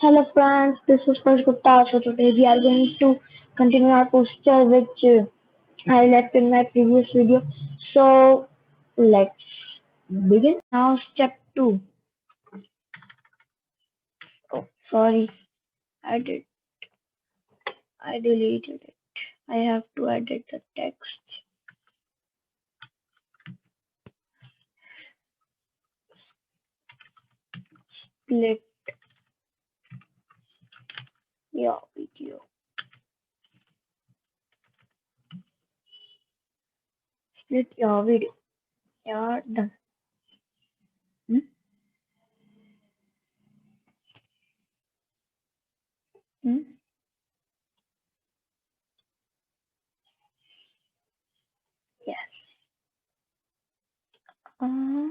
Hello friends, this is Sparsh Gupta. So today we are going to continue our posture which I left in my previous video. So let's begin. Now step 2. Oh, sorry, I did. I deleted it. I have to edit the text. Split your video. Split your video. Yeah, done. Hmm? Hmm? Yes. Uh,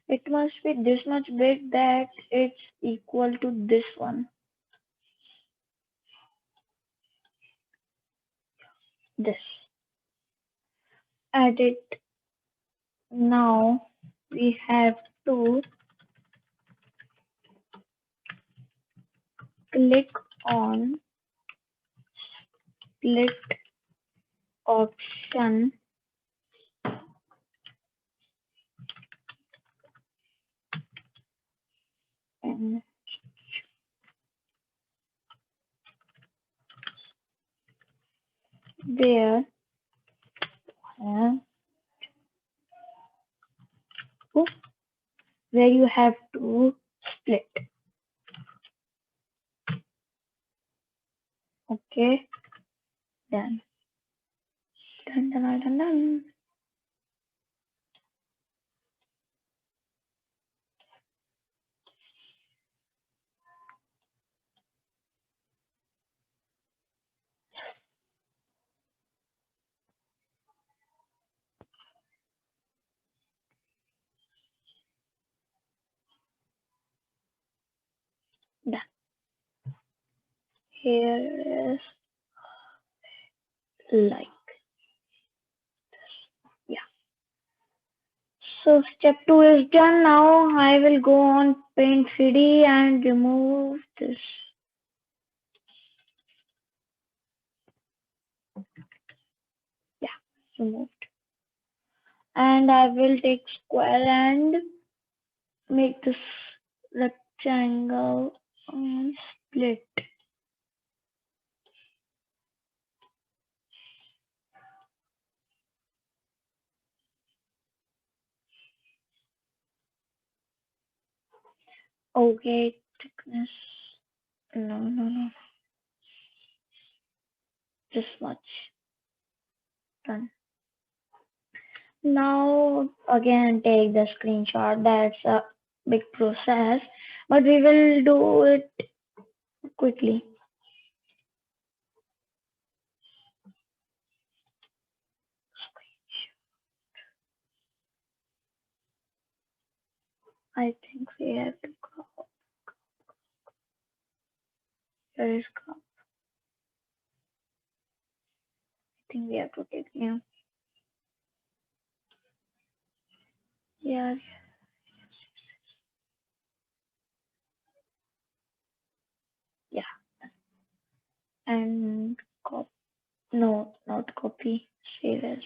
it must be this much big that it's equal to this one. This. Edit. Now we have to click on split option and there uh, where you have to split. Okay, done. Done, done, done, done. Done. Here is like yeah. So step 2 is done. Now I will go on Paint 3D and remove this. Yeah, removed. And I will take square and make this rectangle split. Okay, thickness. No, no, no. This much. Done. Now again take the screenshot. That's a big process, but we will do it quickly. I think we have to go. Here is go. I think we have to take new. Yeah, yeah. And copy. No, not copy. Save as.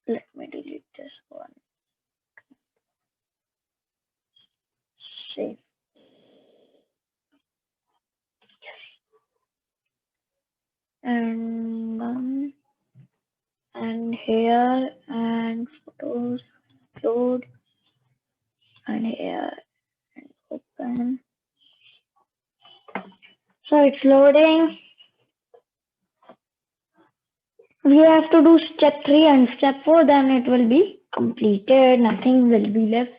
Let me delete this one. Save. And and here and photos load and here open. So it's loading. We have to do step 3 and step 4, then it will be completed. Nothing will be left.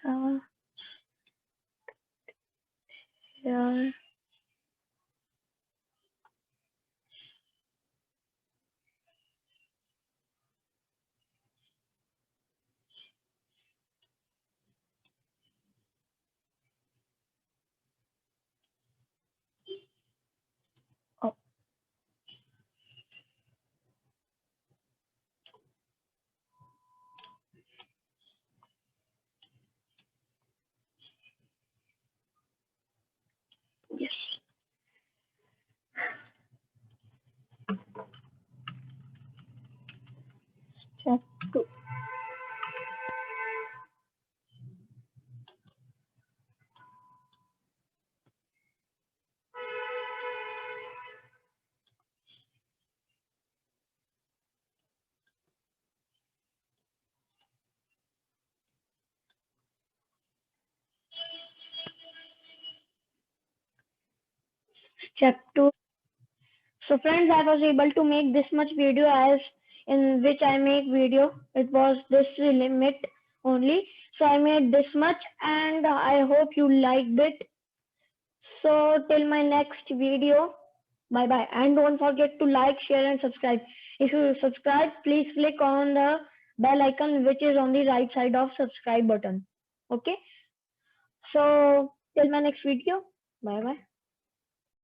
uh, here. Oh, yes. Step 2. Step 2. So friends, I was able to make this much video as in which I make video. It was this limit only. So I made this much and I hope you liked it. So till my next video, bye bye. And don't forget to like, share and subscribe. If you subscribe, please click on the bell icon which is on the right side of subscribe button. Okay. So till my next video, bye bye.